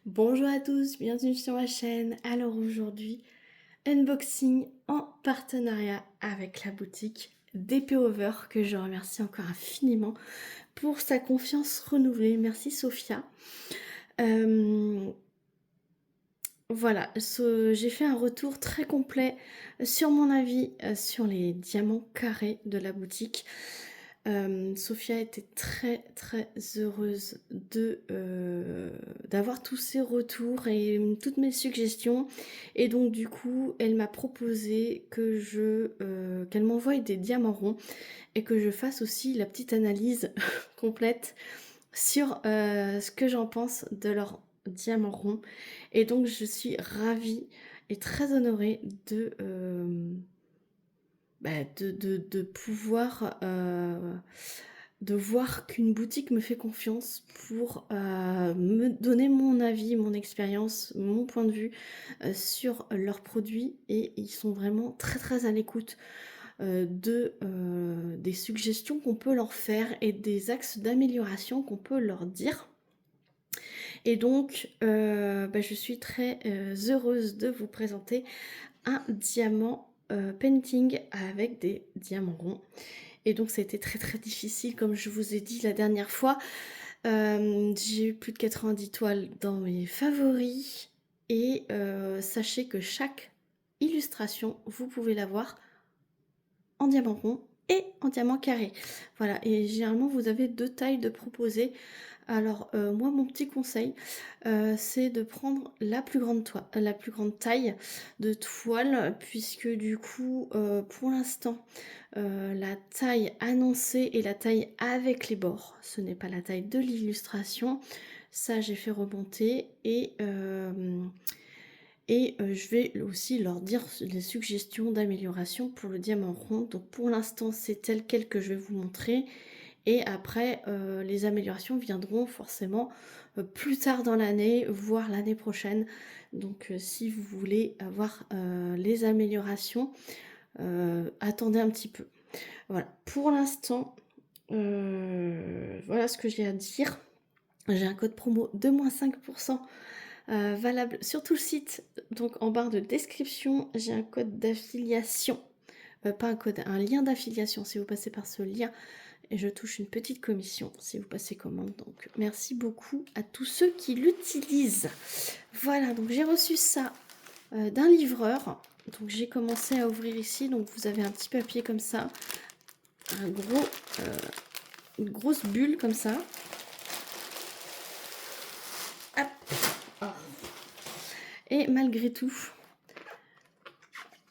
Bonjour à tous, bienvenue sur ma chaîne. Alors aujourd'hui, unboxing en partenariat avec la boutique DP Over que je remercie encore infiniment pour sa confiance renouvelée. Merci Sophia. Voilà, j'ai fait un retour très complet sur mon avis sur les diamants carrés de la boutique. Sophia était très heureuse d'avoir tous ses retours et toutes mes suggestions, et donc du coup elle m'a proposé qu'elle m'envoie des diamants ronds et que je fasse aussi la petite analyse complète sur ce que j'en pense de leurs diamants ronds. Et donc je suis ravie et très honorée de pouvoir de voir qu'une boutique me fait confiance pour me donner mon avis, mon expérience, mon point de vue sur leurs produits, et ils sont vraiment très à l'écoute des suggestions qu'on peut leur faire et des axes d'amélioration qu'on peut leur dire. Et donc je suis très heureuse de vous présenter un diamant painting avec des diamants ronds. Et donc ça a été très difficile, comme je vous ai dit la dernière fois. J'ai eu plus de 90 toiles dans mes favoris, et sachez que chaque illustration, vous pouvez l'avoir en diamant rond et en diamant carré. Voilà, et généralement vous avez deux tailles de proposer. Alors moi, mon petit conseil, c'est de prendre la plus grande taille de toile, puisque du coup pour l'instant la taille annoncée est la taille avec les bords, ce n'est pas la taille de l'illustration. Ça j'ai fait remonter, et je vais aussi leur dire les suggestions d'amélioration pour le diamant rond. Donc pour l'instant c'est tel quel que je vais vous montrer, et après les améliorations viendront forcément plus tard dans l'année, voire l'année prochaine. Donc si vous voulez avoir les améliorations, attendez un petit peu. Voilà, pour l'instant voilà ce que j'ai à dire. J'ai un code promo de moins 5% valable sur tout le site. Donc en barre de description, j'ai un code d'affiliation. Pas un code, un lien d'affiliation. Si vous passez par ce lien, et je touche une petite commission si vous passez commande. Donc merci beaucoup à tous ceux qui l'utilisent. Voilà, donc j'ai reçu ça d'un livreur. Donc j'ai commencé à ouvrir ici. Donc vous avez un petit papier comme ça, un gros, une grosse bulle comme ça. Hop. Oh. Et malgré tout,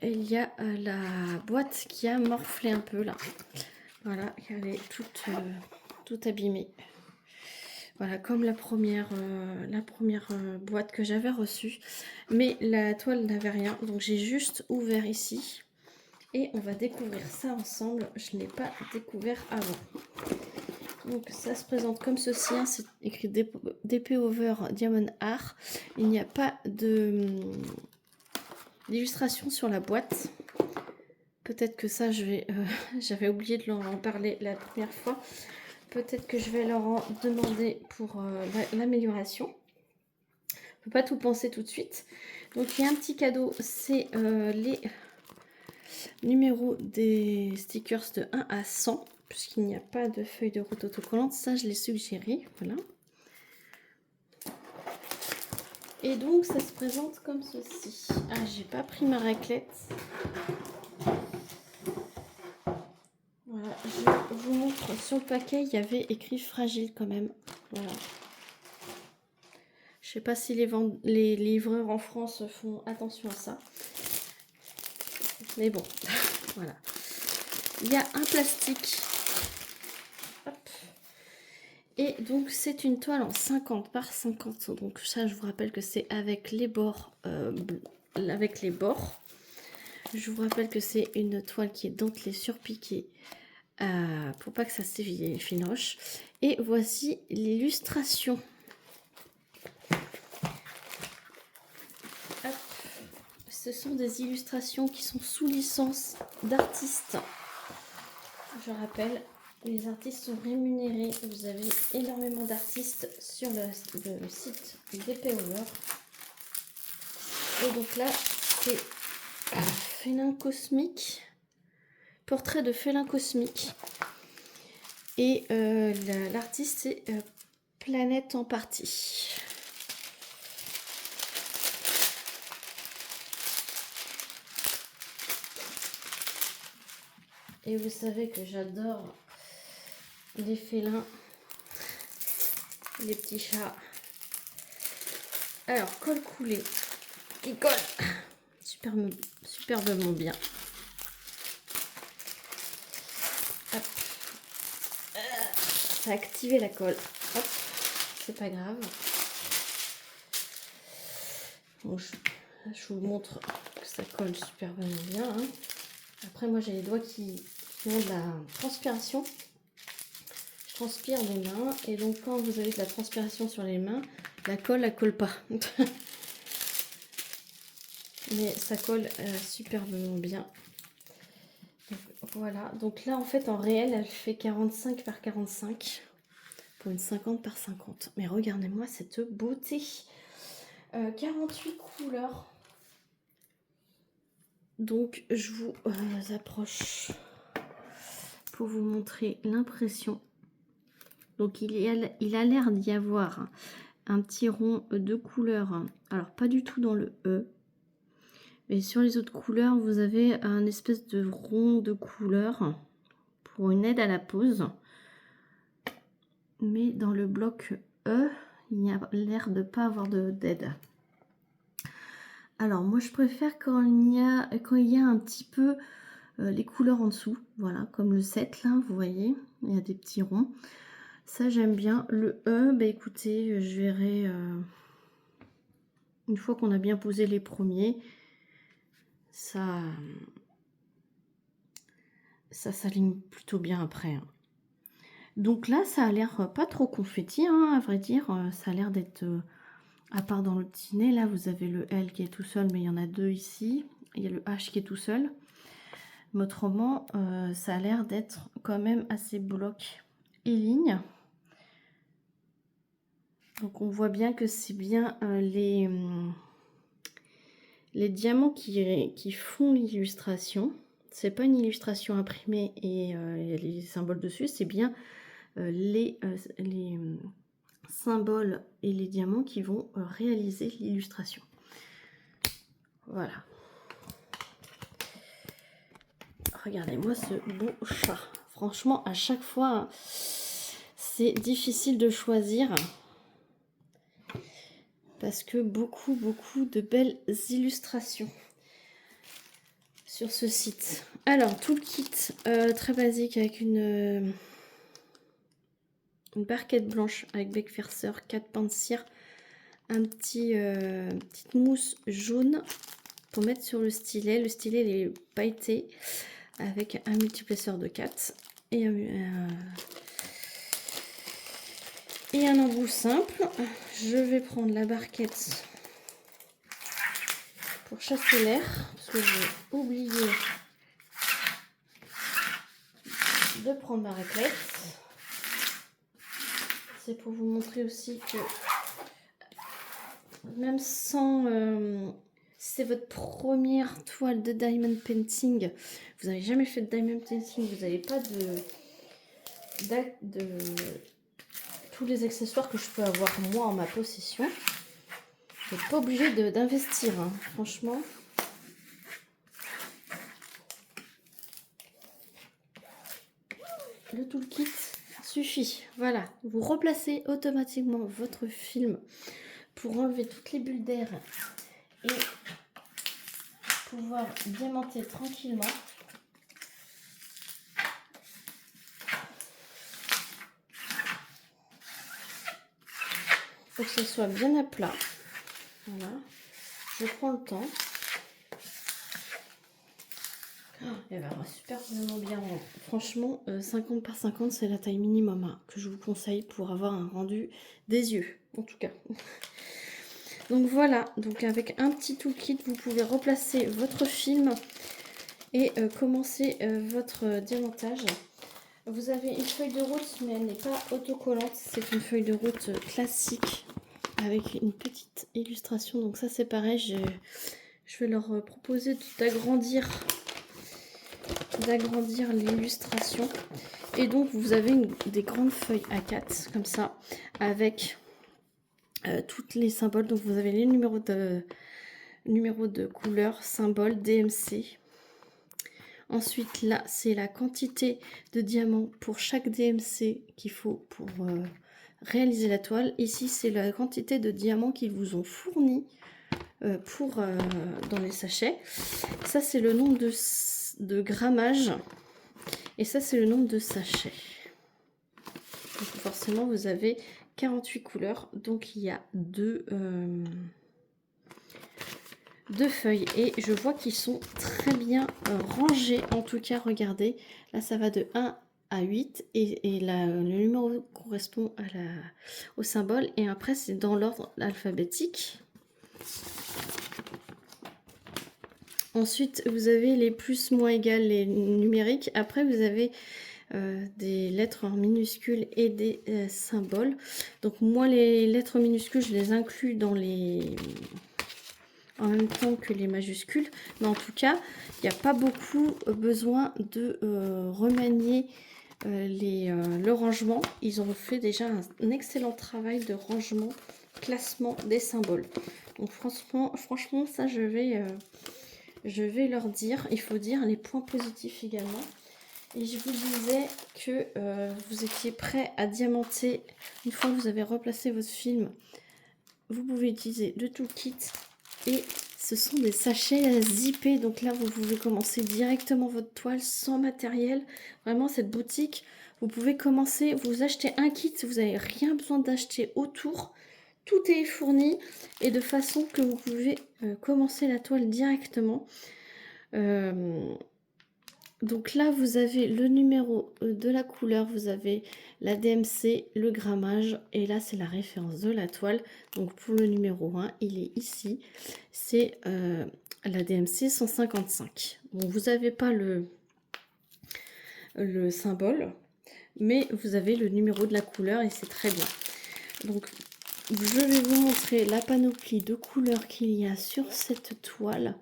il y a la boîte qui a morflé un peu là. Voilà, elle est toute abîmée. Voilà, comme la première boîte que j'avais reçue. Mais la toile n'avait rien, donc j'ai juste ouvert ici. Et on va découvrir ça ensemble. Je ne l'ai pas découvert avant. Donc ça se présente comme ceci, hein. C'est écrit DP Over Diamond Art. Il n'y a pas d'illustration sur la boîte. Peut-être que ça, j'avais oublié de leur en parler la première fois. Peut-être que je vais leur en demander pour l'amélioration. On ne peut pas tout penser tout de suite. Donc il y a un petit cadeau, c'est les numéros des stickers de 1 à 100, puisqu'il n'y a pas de feuille de route autocollante. Ça, je l'ai suggéré. Voilà. Et donc ça se présente comme ceci. Ah, j'ai pas pris ma raclette. Voilà, je vous montre. Sur le paquet, il y avait écrit fragile quand même. Voilà. Je sais pas si les livreurs en France font attention à ça. Mais bon, voilà. Il y a un plastique. Hop. Et donc c'est une toile en 50 par 50. Donc ça, je vous rappelle que c'est avec les bords. Je vous rappelle que c'est une toile qui est dentelée surpiquée pour pas que ça s'effinoche. Et voici l'illustration. Ce sont des illustrations qui sont sous licence d'artistes. Je rappelle, Les artistes sont rémunérés. Vous avez énormément d'artistes sur le site d'Épée Over. Et donc là, c'est félin cosmique. Portrait de félin cosmique. Et l'artiste, c'est Planète en partie. Et vous savez que j'adore les félins, les petits chats. Alors, colle coulé, qui colle superbement bien. Hop. Ça a activé la colle. Hop, c'est pas grave. Bon, je vous montre que ça colle superbement bien. Hein. Après, moi, j'ai les doigts qui ont de la transpiration. Je transpire les mains. Et donc, quand vous avez de la transpiration sur les mains, la colle, elle colle pas. Mais ça colle superbement bien. Donc, voilà. Donc là, en fait, en réel, elle fait 45 par 45 pour une 50 par 50. Mais regardez-moi cette beauté. 48 couleurs. Donc, je vous approche pour vous montrer l'impression. Donc, il a l'air d'y avoir un petit rond de couleur. Alors, pas du tout dans le E. Mais sur les autres couleurs, vous avez un espèce de rond de couleur pour une aide à la pose. Mais dans le bloc E, il n'y a l'air de pas avoir d'aide. Alors, moi, je préfère quand il y a un petit peu les couleurs en dessous. Voilà, comme le 7, là, vous voyez, il y a des petits ronds. Ça, j'aime bien. Le E, bah, écoutez, je verrai une fois qu'on a bien posé les premiers. Ça s'aligne plutôt bien après. Hein. Donc là, ça a l'air pas trop confetti, hein, à vrai dire. Ça a l'air d'être... à part dans le petit nez, là, vous avez le L qui est tout seul, mais il y en a deux ici. Il y a le H qui est tout seul. Mais autrement, ça a l'air d'être quand même assez bloc et ligne. Donc on voit bien que c'est bien les diamants qui font l'illustration. C'est pas une illustration imprimée et il y a les symboles dessus, c'est bien les symboles et les diamants qui vont réaliser l'illustration. Voilà. Regardez-moi ce beau chat. Franchement, à chaque fois, c'est difficile de choisir. Parce que beaucoup de belles illustrations sur ce site. Alors, tout le kit très basique avec une barquette blanche avec bec farceur, 4 pans de cire, un petite mousse jaune pour mettre sur le stylet. Le stylet il est pailleté avec un multiplesseur de 4 et un embout simple. Je vais prendre la barquette pour chasser l'air parce que j'ai oublié de prendre ma raclette. C'est pour vous montrer aussi que même sans si c'est votre première toile de diamond painting, vous n'avez jamais fait de diamond painting, vous n'avez pas de tous les accessoires que je peux avoir moi en ma possession. Vous n'êtes pas obligé d'investir, hein, franchement. Le toolkit suffit. Voilà, vous replacez automatiquement votre film pour enlever toutes les bulles d'air et pouvoir diamanter tranquillement. Pour que ce soit bien à plat. Voilà, je prends le temps. Elle va super vraiment bien. Franchement, 50 par 50, c'est la taille minimum hein, que je vous conseille pour avoir un rendu des yeux, en tout cas. Donc voilà, donc avec un petit toolkit, vous pouvez replacer votre film et commencer votre diamantage. Vous avez une feuille de route, mais elle n'est pas autocollante. C'est une feuille de route classique avec une petite illustration. Donc ça, c'est pareil. Je vais leur proposer d'agrandir l'illustration. Et donc, vous avez des grandes feuilles A4, comme ça, avec toutes les symboles. Donc, vous avez les numéros de couleurs, symboles, DMC. Ensuite, là, c'est la quantité de diamants pour chaque DMC qu'il faut pour réaliser la toile. Ici, c'est la quantité de diamants qu'ils vous ont fourni dans les sachets. Ça, c'est le nombre de grammage. Et ça, c'est le nombre de sachets. Donc, forcément, vous avez 48 couleurs. Donc, il y a deux feuilles. Et je vois qu'ils sont très bien rangés. En tout cas, regardez. Là, ça va de 1 à 8. Et là, le numéro correspond au symbole. Et après, c'est dans l'ordre alphabétique. Ensuite, vous avez les plus, moins, égales, les numériques. Après, vous avez des lettres en minuscules et des symboles. Donc, moi, les lettres minuscules, je les inclus en même temps que les majuscules. Mais en tout cas, il n'y a pas beaucoup besoin de remanier le rangement. Ils ont fait déjà un excellent travail de rangement, classement des symboles. Donc, franchement ça, je vais leur dire, il faut dire les points positifs également. Et je vous disais que vous étiez prêt à diamanter. Une fois que vous avez replacé votre film, vous pouvez utiliser le toolkit. Et ce sont des sachets zippés. Donc là, vous pouvez commencer directement votre toile sans matériel. Vraiment, cette boutique, vous pouvez commencer, vous achetez un kit, vous n'avez rien besoin d'acheter autour. Tout est fourni et de façon que vous pouvez commencer la toile directement. Donc là, vous avez le numéro de la couleur, vous avez la DMC, le grammage, et là, c'est la référence de la toile. Donc pour le numéro 1, il est ici. C'est la DMC 155. Bon, vous n'avez pas le symbole, mais vous avez le numéro de la couleur et c'est très bien. Donc, je vais vous montrer la panoplie de couleurs qu'il y a sur cette toile.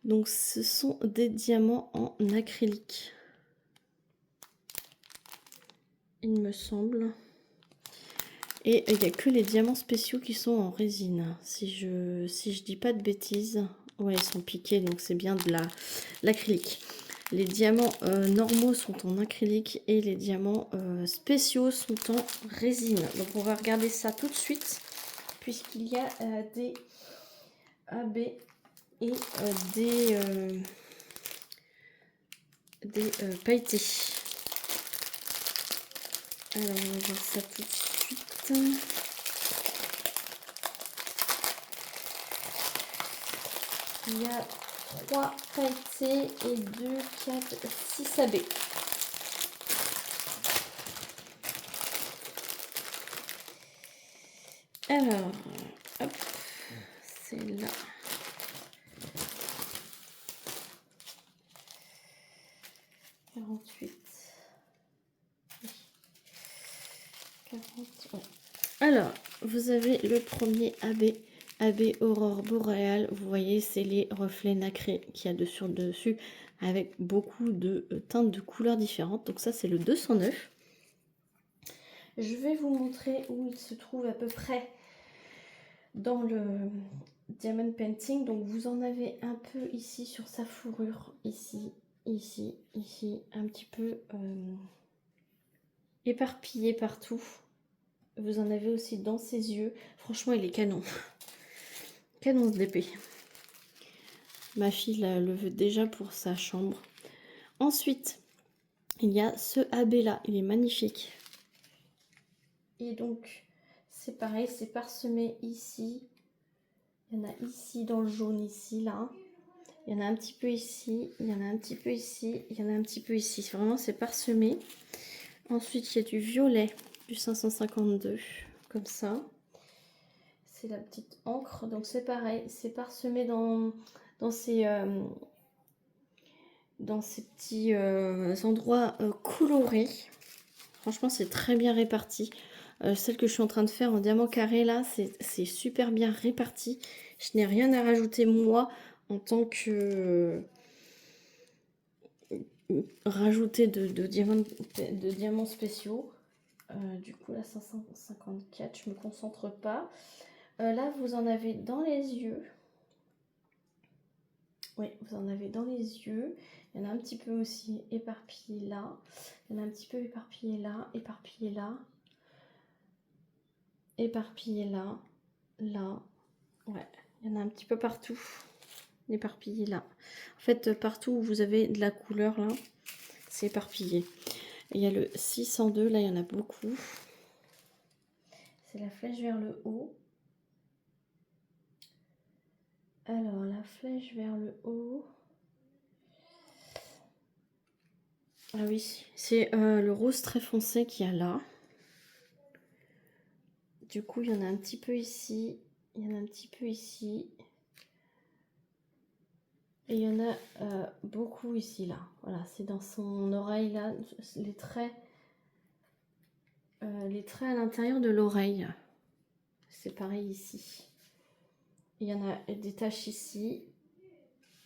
Donc, ce sont des diamants en acrylique, il me semble. Et il n'y a que les diamants spéciaux qui sont en résine. Si je dis pas de bêtises. Ouais, ils sont piqués, donc c'est bien de l'acrylique. Les diamants normaux sont en acrylique et les diamants spéciaux sont en résine. Donc on va regarder ça tout de suite, puisqu'il y a des AB et des pailletés. Alors on va voir ça tout de suite. Il y a 3 pailletés et 2, 4, 6 AB. Alors, hop, c'est là. Alors, vous avez le premier AB Aurore Boréale. Vous voyez, c'est les reflets nacrés qu'il y a dessus avec beaucoup de teintes de couleurs différentes. Donc ça, c'est le 209. Je vais vous montrer où il se trouve à peu près dans le Diamond Painting. Donc vous en avez un peu ici sur sa fourrure, ici, un petit peu éparpillé partout. Vous en avez aussi dans ses yeux. Franchement, il est canon. Canon d'épée. Ma fille le veut déjà pour sa chambre. Ensuite, il y a ce AB là. Il est magnifique. Et donc, c'est pareil, c'est parsemé ici. Il y en a ici dans le jaune, ici, là. Il y en a un petit peu ici. Il y en a un petit peu ici. Il y en a un petit peu ici. Vraiment, c'est parsemé. Ensuite, il y a du violet, du 552, comme ça. C'est la petite encre. Donc, c'est pareil. C'est parsemé dans ces dans ces petits endroits colorés. Franchement, c'est très bien réparti. Celle que je suis en train de faire en diamant carré, là, c'est super bien réparti. Je n'ai rien à rajouter, moi, en tant que... rajouter de diamants spéciaux. Du coup, là, 554, je me concentre pas. Là, vous en avez dans les yeux. Oui, vous en avez dans les yeux. Il y en a un petit peu aussi éparpillé là. Il y en a un petit peu éparpillé là, éparpillé là. Éparpillé là, là. Ouais, il y en a un petit peu partout. Éparpillé là. En fait, partout où vous avez de la couleur là, c'est éparpillé. Il y a le 602, là, il y en a beaucoup. C'est la flèche vers le haut. Alors, la flèche vers le haut. Ah oui, c'est le rose très foncé qu'il y a là. Du coup, il y en a un petit peu ici. Il y en a un petit peu ici. Et il y en a beaucoup ici, là. Voilà, c'est dans son oreille, là. Les traits à l'intérieur de l'oreille. C'est pareil ici. Il y en a des taches ici.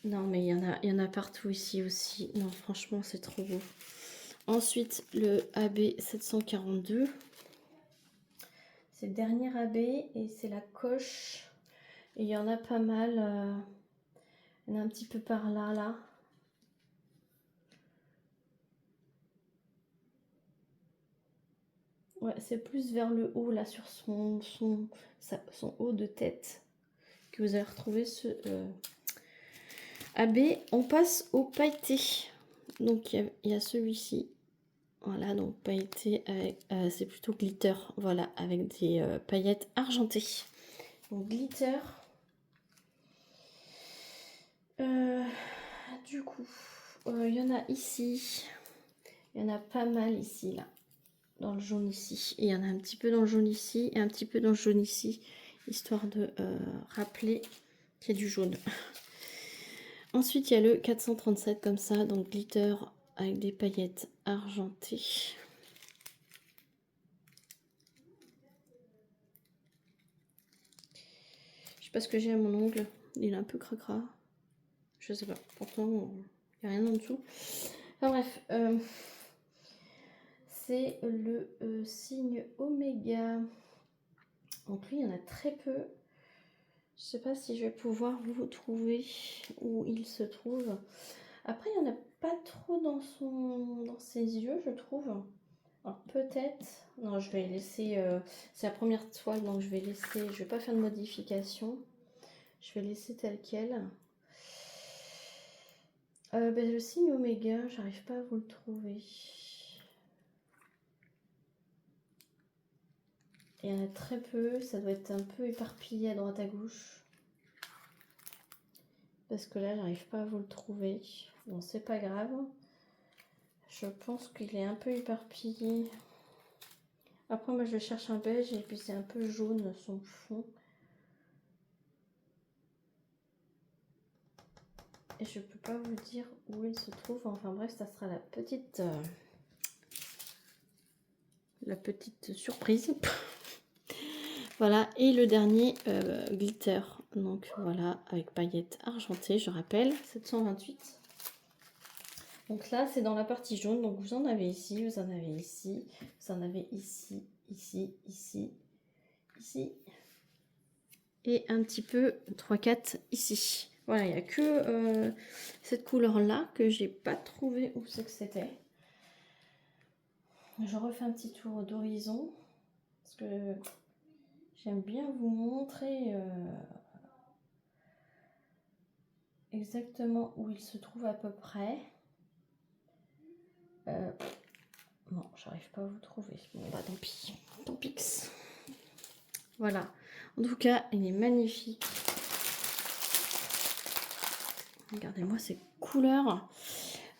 Non, mais il y en a partout ici aussi. Non, franchement, c'est trop beau. Ensuite, le AB 742. C'est le dernier AB et c'est la coche. Et il y en a pas mal. Il y en a un petit peu par là, là. Ouais, c'est plus vers le haut, là, sur son haut de tête, que vous allez retrouver ce AB. On passe au pailleté. Donc, il y a celui-ci. Voilà, donc pailleté, c'est plutôt glitter. Voilà, avec des paillettes argentées. Donc, glitter. Du coup, il y en a ici. Il y en a pas mal ici, là. Dans le jaune ici. Et il y en a un petit peu dans le jaune ici et un petit peu dans le jaune ici. Histoire de rappeler qu'il y a du jaune. Ensuite, il y a le 437 comme ça. Donc glitter avec des paillettes argentées. Je sais pas ce que j'ai à mon ongle. Il est un peu cracra. Je sais pas. Pourtant, il n'y a rien en dessous. Enfin bref. C'est le signe oméga. Donc lui, il y en a très peu. Je sais pas si je vais pouvoir vous trouver où il se trouve. Après, il n'y en a pas trop dans ses yeux, je trouve. Alors peut-être... Non, je vais laisser... c'est la première toile, donc je vais laisser... Je vais pas faire de modification. Je vais laisser tel quel. Ben, le signe oméga, j'arrive pas à vous le trouver. Il y en a très peu, ça doit être un peu éparpillé à droite à gauche. Parce que là, j'arrive pas à vous le trouver. Bon, c'est pas grave. Je pense qu'il est un peu éparpillé. Après, moi, je cherche un beige et puis c'est un peu jaune son fond. Et je peux pas vous dire où il se trouve. Enfin bref, ça sera la petite surprise. Voilà, et le dernier glitter. Donc voilà, avec paillettes argentées, je rappelle, 728. Donc là, c'est dans la partie jaune. Donc vous en avez ici, vous en avez ici, vous en avez ici, ici, ici, ici. Et un petit peu 3-4 ici. Voilà, il n'y a que cette couleur-là que j'ai pas trouvé où c'est que c'était. Je refais un petit tour d'horizon. Parce que j'aime bien vous montrer exactement où il se trouve à peu près. Non, j'arrive pas à vous trouver. Bon, bah tant pis. Tant pis. Voilà. En tout cas, il est magnifique. Regardez-moi ces couleurs.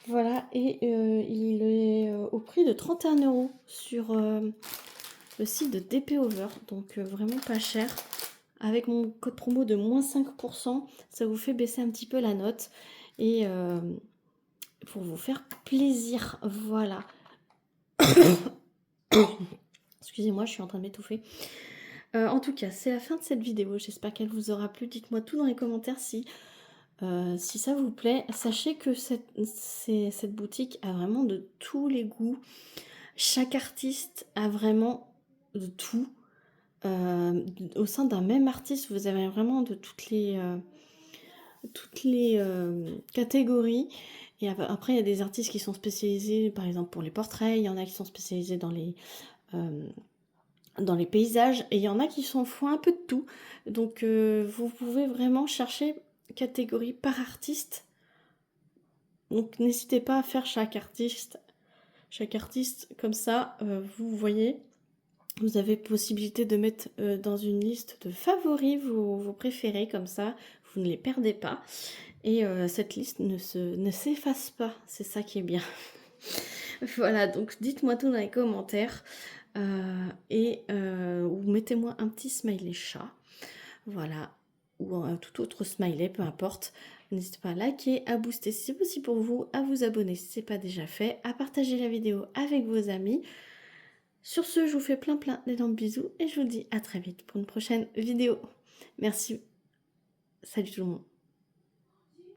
Voilà. Et il est au prix de 31 € sur le site de DP Over. Donc vraiment pas cher. Avec mon code promo de -5%, ça vous fait baisser un petit peu la note. Et pour vous faire plaisir. Voilà. Excusez-moi, je suis en train de m'étouffer. En tout cas, c'est la fin de cette vidéo. J'espère qu'elle vous aura plu. Dites-moi tout dans les commentaires si ça vous plaît. Sachez que cette boutique a vraiment de tous les goûts. Chaque artiste a vraiment de tout. Au sein d'un même artiste, vous avez vraiment de toutes les catégories. Et après, il y a des artistes qui sont spécialisés, par exemple, pour les portraits. Il y en a qui sont spécialisés dans les paysages. Et il y en a qui font un peu de tout. Donc, vous pouvez vraiment chercher catégorie par artiste. Donc, n'hésitez pas à faire chaque artiste comme ça. Vous voyez, vous avez possibilité de mettre dans une liste de favoris vos préférés. Comme ça, vous ne les perdez pas. Et cette liste ne s'efface pas, c'est ça qui est bien. Voilà, donc dites-moi tout dans les commentaires ou mettez-moi un petit smiley chat, voilà, ou un tout autre smiley, peu importe. N'hésitez pas à liker, à booster si c'est possible pour vous, à vous abonner si ce n'est pas déjà fait, à partager la vidéo avec vos amis. Sur ce, je vous fais plein d'énormes bisous et je vous dis à très vite pour une prochaine vidéo. Merci, salut tout le monde.